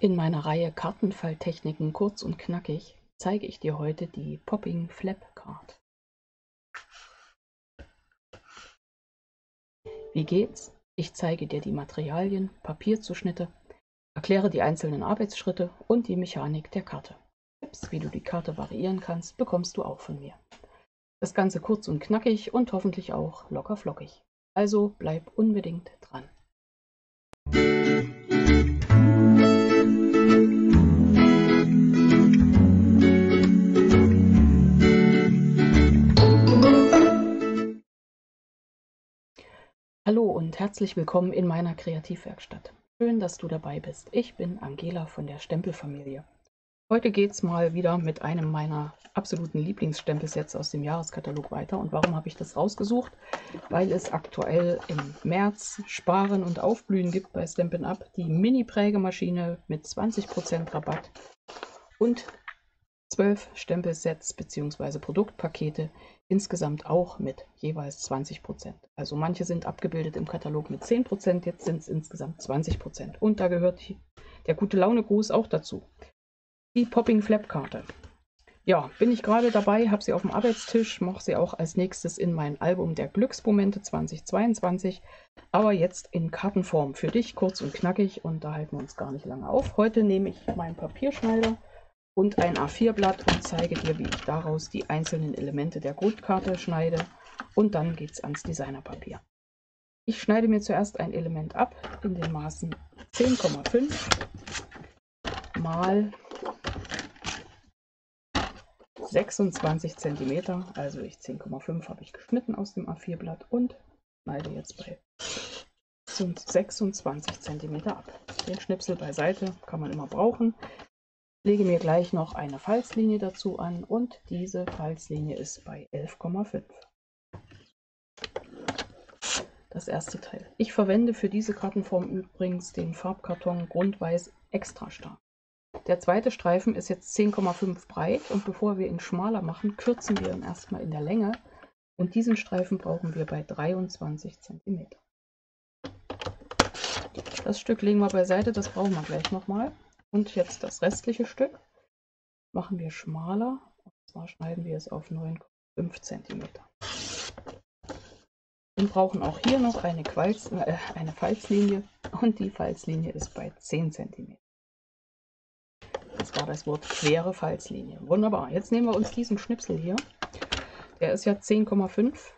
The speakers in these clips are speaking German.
In meiner Reihe Kartenfalttechniken kurz und knackig zeige ich dir heute die Popping Flap Card. Wie geht's? Ich zeige dir die Materialien, Papierzuschnitte, erkläre die einzelnen Arbeitsschritte und die Mechanik der Karte. Tipps, wie du die Karte variieren kannst, bekommst du auch von mir. Das Ganze kurz und knackig und hoffentlich auch locker flockig. Also bleib unbedingt dran. Hallo und herzlich willkommen in meiner Kreativwerkstatt. Schön, dass du dabei bist. Ich bin Angela von der Stempelfamilie. Heute geht es mal wieder mit einem meiner absoluten Lieblingsstempelsets aus dem Jahreskatalog weiter. Und warum habe ich das rausgesucht? Weil es aktuell im März Sparen und Aufblühen gibt bei Stampin' Up! Die Mini-Prägemaschine mit 20% Rabatt und 12 Stempelsets bzw. Produktpakete insgesamt auch mit jeweils 20%. Also manche sind abgebildet im Katalog mit 10%, jetzt sind es insgesamt 20%. Und da gehört der gute Laune-Gruß auch dazu. Die Popping Flap Karte. Ja, bin ich gerade dabei, habe sie auf dem Arbeitstisch, mache sie auch als nächstes in mein Album der Glücksmomente 2022, aber jetzt in Kartenform für dich, kurz und knackig, und da halten wir uns gar nicht lange auf. Heute nehme ich meinen Papierschneider und ein A4-Blatt und zeige dir, wie ich daraus die einzelnen Elemente der Grundkarte schneide, und dann geht es ans Designerpapier. Ich schneide mir zuerst ein Element ab in den Maßen 10,5 mal 26 cm, also 10,5 habe ich geschnitten aus dem A4-Blatt und schneide jetzt bei 26 cm ab. Den Schnipsel beiseite, kann man immer brauchen. Lege mir gleich noch eine Falzlinie dazu an und diese Falzlinie ist bei 11,5. Das erste Teil. Ich verwende für diese Kartenform übrigens den Farbkarton Grundweiß Extra Stark. Der zweite Streifen ist jetzt 10,5 breit und bevor wir ihn schmaler machen, kürzen wir ihn erstmal in der Länge und diesen Streifen brauchen wir bei 23 cm. Das Stück legen wir beiseite, das brauchen wir gleich nochmal. Und jetzt das restliche Stück machen wir schmaler, und zwar schneiden wir es auf 9,5 cm. Wir brauchen auch hier noch eine Falzlinie und die Falzlinie ist bei 10 cm. Das war das Wort quere Falzlinie. Wunderbar, jetzt nehmen wir uns diesen Schnipsel hier, der ist ja 10,5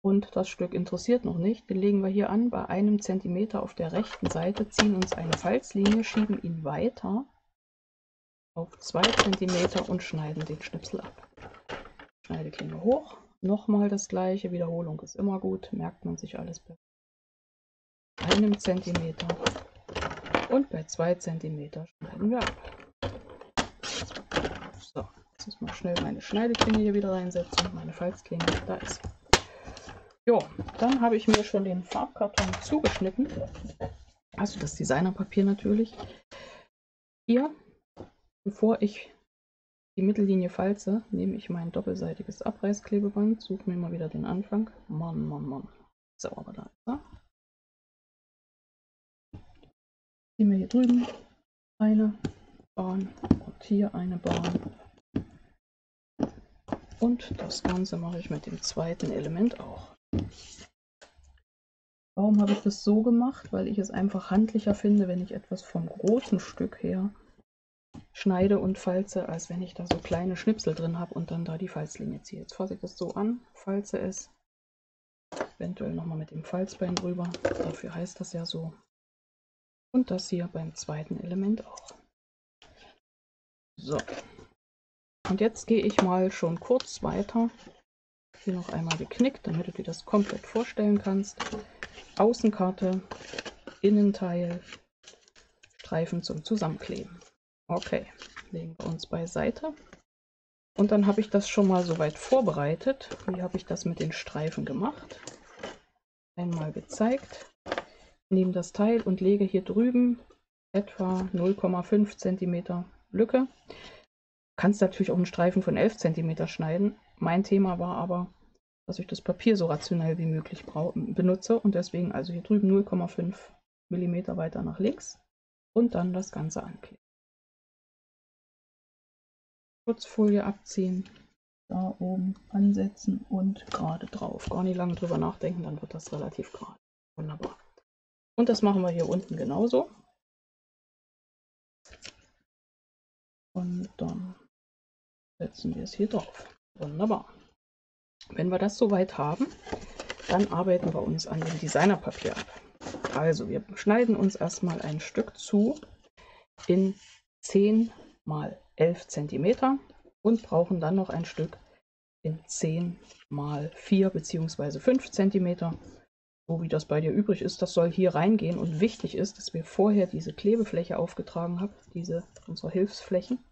und das Stück interessiert noch nicht. Den legen wir hier an bei 1 cm auf der rechten Seite, ziehen uns eine Falzlinie, schieben ihn weiter auf 2 cm und schneiden den Schnipsel ab. Schneideklinge hoch, nochmal das gleiche, Wiederholung ist immer gut, merkt man sich alles bei 1 cm und bei 2 cm schneiden wir ab. So, jetzt muss mal schnell meine Schneideklinge hier wieder reinsetzen, meine Falzklinge, da ist sie. Jo, dann habe ich mir schon den Farbkarton zugeschnitten, also das Designerpapier natürlich. Hier, bevor ich die Mittellinie falze, nehme ich mein doppelseitiges Abreißklebeband, suche mir mal wieder den Anfang. Mann. So, aber da ist er. Ziehen wir hier drüben eine Bahn und hier eine Bahn. Und das Ganze mache ich mit dem zweiten Element auch. Warum habe ich das so gemacht? Weil ich es einfach handlicher finde, wenn ich etwas vom großen Stück her schneide und falze, als wenn ich da so kleine Schnipsel drin habe und dann da die Falzlinie ziehe. Jetzt fasse ich das so an, falze es, eventuell nochmal mit dem Falzbein drüber, dafür heißt das ja so. Und das hier beim zweiten Element auch. So, und jetzt gehe ich mal schon kurz weiter. Hier noch einmal geknickt, damit du dir das komplett vorstellen kannst. Außenkarte, Innenteil, Streifen zum Zusammenkleben. Okay, legen wir uns beiseite. Und dann habe ich das schon mal soweit vorbereitet. Wie habe ich das mit den Streifen gemacht? Einmal gezeigt. Nehme das Teil und lege hier drüben etwa 0,5 cm Lücke. Du kannst natürlich auch einen Streifen von 11 cm schneiden. Mein Thema war aber, dass ich das Papier so rationell wie möglich benutze und deswegen also hier drüben 0,5 mm weiter nach links und dann das Ganze ankleben. Schutzfolie abziehen, da oben ansetzen und gerade drauf. Gar nicht lange drüber nachdenken, dann wird das relativ gerade. Wunderbar. Und das machen wir hier unten genauso. Und dann setzen wir es hier drauf. Wunderbar. Wenn wir das soweit haben, dann arbeiten wir uns an dem Designerpapier ab. Also wir schneiden uns erstmal ein Stück zu in 10 x 11 cm und brauchen dann noch ein Stück in 10 x 4 bzw. 5 cm. So wie das bei dir übrig ist, das soll hier reingehen. Und wichtig ist, dass wir vorher diese Klebefläche aufgetragen haben, unsere Hilfsflächen.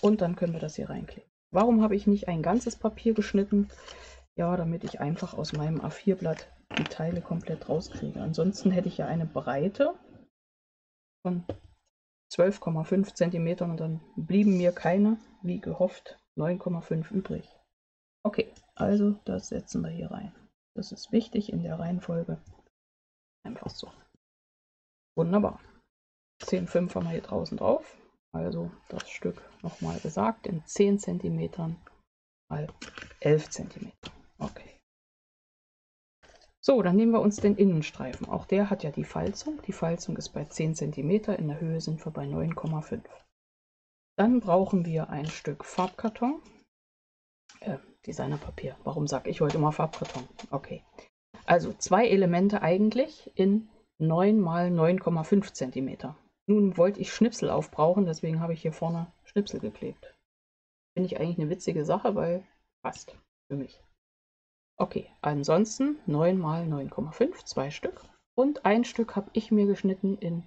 Und dann können wir das hier reinkleben. Warum habe ich nicht ein ganzes Papier geschnitten? Ja, damit ich einfach aus meinem A4-Blatt die Teile komplett rauskriege. Ansonsten hätte ich ja eine Breite von 12,5 cm und dann blieben mir keine, wie gehofft, 9,5 übrig. Okay, also das setzen wir hier rein. Das ist wichtig in der Reihenfolge. Einfach so. Wunderbar. 10,5 haben wir hier draußen drauf. Also das Stück nochmal gesagt in 10 cm mal 11 cm. Okay. So, dann nehmen wir uns den Innenstreifen. Auch der hat ja die Falzung. Die Falzung ist bei 10 cm. In der Höhe sind wir bei 9,5. Dann brauchen wir ein Stück Farbkarton. Designerpapier. Warum sage ich heute mal Farbkarton? Okay. Also 2 Elemente eigentlich in 9 x 9,5 cm. Nun wollte ich Schnipsel aufbrauchen, deswegen habe ich hier vorne Schnipsel geklebt. Finde ich eigentlich eine witzige Sache, weil passt für mich. Okay, ansonsten 9 x 9,5, 2 Stück. Und ein Stück habe ich mir geschnitten in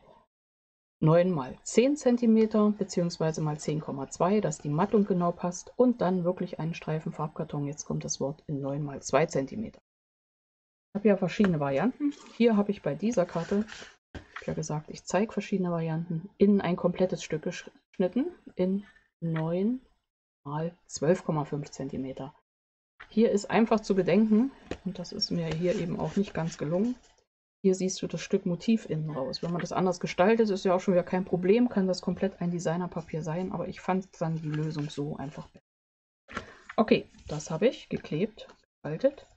9 x 10 cm bzw. mal 10,2, dass die Mattung genau passt. Und dann wirklich einen Streifen Farbkarton, jetzt kommt das Wort, in 9 x 2 cm. Ich habe ja verschiedene Varianten. Hier habe ich bei dieser Karte, ich habe ja gesagt, ich zeige verschiedene Varianten, in ein komplettes Stück geschnitten in 9 x 12,5 cm. Hier ist einfach zu bedenken, und das ist mir hier eben auch nicht ganz gelungen, hier siehst du das Stück Motiv innen raus. Wenn man das anders gestaltet, ist ja auch schon wieder kein Problem, kann das komplett ein Designerpapier sein, aber ich fand dann die Lösung so einfach besser. Okay, das habe ich geklebt, gefaltet,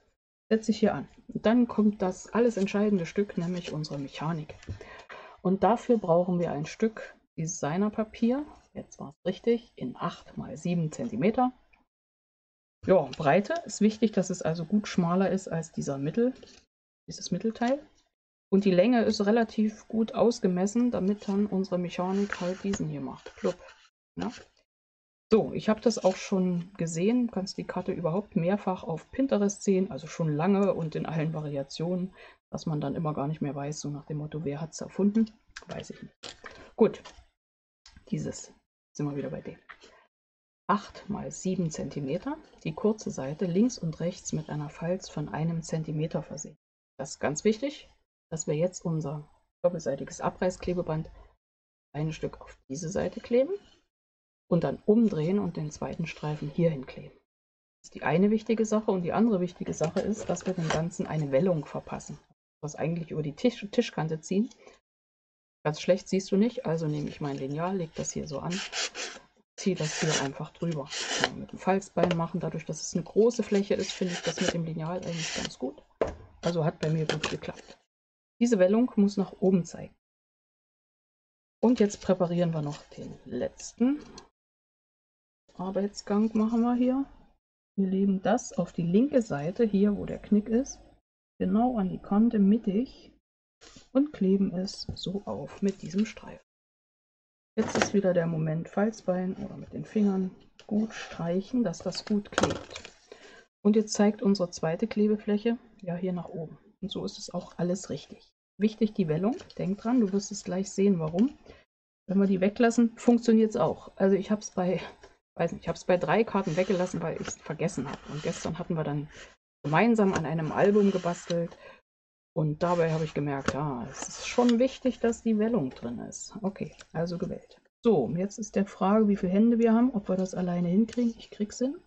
setze ich hier an. Und dann kommt das alles entscheidende Stück, nämlich unsere Mechanik. Und dafür brauchen wir ein Stück Designerpapier, jetzt war es richtig, in 8 x 7 cm. Ja, Breite ist wichtig, dass es also gut schmaler ist als dieses Mittelteil. Und die Länge ist relativ gut ausgemessen, damit dann unsere Mechanik halt diesen hier macht. Plupp. Ja. So, ich habe das auch schon gesehen. Du kannst die Karte überhaupt mehrfach auf Pinterest sehen, also schon lange und in allen Variationen, dass man dann immer gar nicht mehr weiß, so nach dem Motto, wer hat es erfunden? Weiß ich nicht. Gut, sind wir wieder bei dem. 8 x 7 cm, die kurze Seite links und rechts mit einer Falz von 1 cm versehen. Das ist ganz wichtig, dass wir jetzt unser doppelseitiges Abreißklebeband ein Stück auf diese Seite kleben und dann umdrehen und den zweiten Streifen hierhin kleben. Das ist die eine wichtige Sache, und die andere wichtige Sache ist, dass wir dem Ganzen eine Wellung verpassen. Das eigentlich über die Tischkante ziehen. Ganz schlecht siehst du nicht, also nehme ich mein Lineal, lege das hier so an, ziehe das hier einfach drüber. Mit dem Falzbein machen, dadurch, dass es eine große Fläche ist, finde ich das mit dem Lineal eigentlich ganz gut. Also hat bei mir gut geklappt. Diese Wellung muss nach oben zeigen. Und jetzt präparieren wir noch den letzten Arbeitsgang, machen wir hier. Wir legen das auf die linke Seite, hier wo der Knick ist, genau an die Kante mittig und kleben es so auf mit diesem Streifen. Jetzt ist wieder der Moment, Falzbein oder mit den Fingern gut streichen, dass das gut klebt. Und jetzt zeigt unsere zweite Klebefläche ja hier nach oben. Und so ist es auch alles richtig. Wichtig die Wellung, denk dran, du wirst es gleich sehen, warum. Wenn wir die weglassen, funktioniert es auch. Also ich habe es bei 3 Karten weggelassen, weil ich es vergessen habe. Und gestern hatten wir dann gemeinsam an einem Album gebastelt. Und dabei habe ich gemerkt, ja, es ist schon wichtig, dass die Wellung drin ist. Okay, also gewählt. So, jetzt ist der Frage, wie viele Hände wir haben, ob wir das alleine hinkriegen. Ich krieg's hin.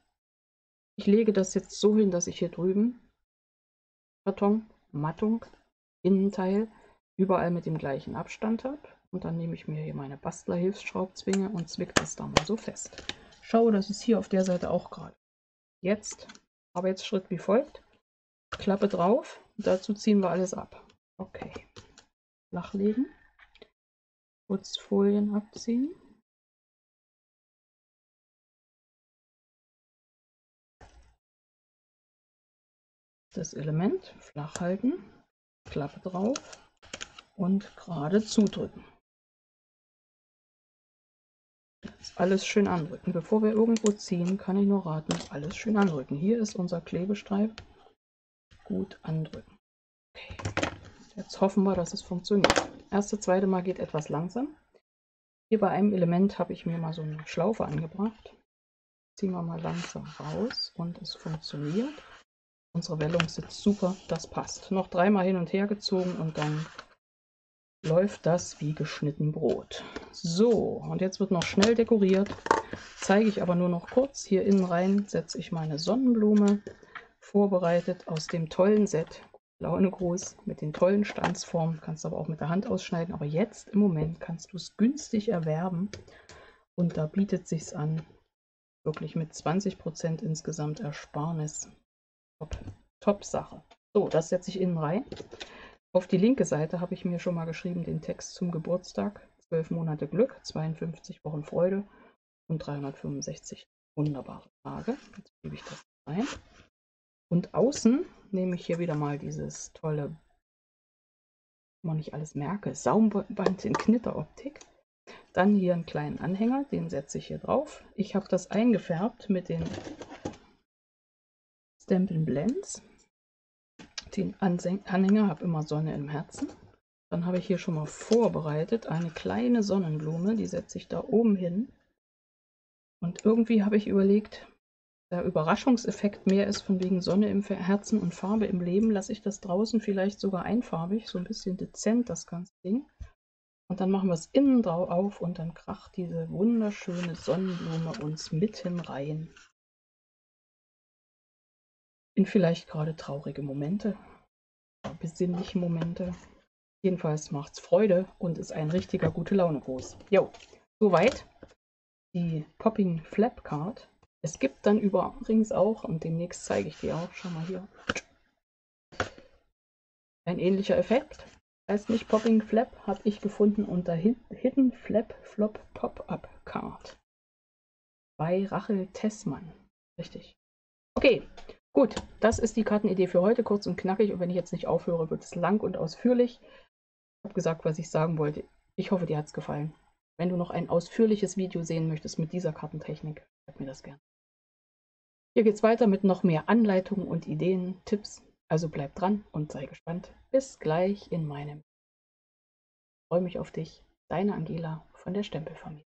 Ich lege das jetzt so hin, dass ich hier drüben Karton, Mattung, Innenteil überall mit dem gleichen Abstand habe. Und dann nehme ich mir hier meine Bastler-Hilfsschraubzwinge und zwicke das da mal so fest. Schaue, dass es hier auf der Seite auch gerade. Jetzt Arbeitsschritt wie folgt. Klappe drauf. Dazu ziehen wir alles ab. Okay. Flachlegen. Putzfolien abziehen. Das Element flach halten. Klappe drauf. Und gerade zudrücken. Jetzt alles schön andrücken. Bevor wir irgendwo ziehen, kann ich nur raten, alles schön andrücken. Hier ist unser Klebestreif. Gut andrücken. Okay. Jetzt hoffen wir, dass es funktioniert. Erste, zweite Mal geht etwas langsam. Hier bei einem Element habe ich mir mal so eine Schlaufe angebracht. Ziehen wir mal langsam raus und es funktioniert. Unsere Wellung sitzt super, das passt. Noch dreimal hin und her gezogen und dann läuft das wie geschnitten Brot. So, und jetzt wird noch schnell dekoriert. Zeige ich aber nur noch kurz. Hier innen rein setze ich meine Sonnenblume, vorbereitet aus dem tollen Set Launegruß mit den tollen Stanzformen. Kannst aber auch mit der Hand ausschneiden. Aber jetzt im Moment kannst du es günstig erwerben. Und da bietet sich's an, wirklich mit 20% insgesamt Ersparnis. Top Sache. So, das setze ich innen rein. Auf die linke Seite habe ich mir schon mal geschrieben den Text zum Geburtstag. 12 Monate Glück, 52 Wochen Freude und 365 wunderbare Tage. Jetzt gebe ich das rein. Und außen nehme ich hier wieder mal dieses tolle, wo man nicht alles merke, Saumband in Knitteroptik. Dann hier einen kleinen Anhänger, den setze ich hier drauf. Ich habe das eingefärbt mit den Stampin' Blends. Den Anhänger, habe immer Sonne im Herzen. Dann habe ich hier schon mal vorbereitet eine kleine Sonnenblume, die setze ich da oben hin. Und irgendwie habe ich überlegt, da Überraschungseffekt mehr ist von wegen Sonne im Herzen und Farbe im Leben, lasse ich das draußen vielleicht sogar einfarbig, so ein bisschen dezent das ganze Ding. Und dann machen wir es innen drauf auf und dann kracht diese wunderschöne Sonnenblume uns mitten rein. In vielleicht gerade traurige Momente, besinnliche Momente. Jedenfalls macht es Freude und ist ein richtiger gute Laune Gruß. Jo, soweit die Popping Flap Card. Es gibt dann übrigens auch, und demnächst zeige ich dir auch, schau mal hier, ein ähnlicher Effekt. Heißt nicht Popping Flap, habe ich gefunden unter Hidden Flap Flop Pop-Up Card. Bei Rachel Tessmann. Richtig. Okay, gut. Das ist die Kartenidee für heute. Kurz und knackig. Und wenn ich jetzt nicht aufhöre, wird es lang und ausführlich. Ich habe gesagt, was ich sagen wollte. Ich hoffe, dir hat es gefallen. Wenn du noch ein ausführliches Video sehen möchtest mit dieser Kartentechnik, schreib mir das gerne. Hier geht es weiter mit noch mehr Anleitungen und Ideen, Tipps. Also bleib dran und sei gespannt. Bis gleich in meinem. Ich freue mich auf dich. Deine Angela von der Stempelfamilie.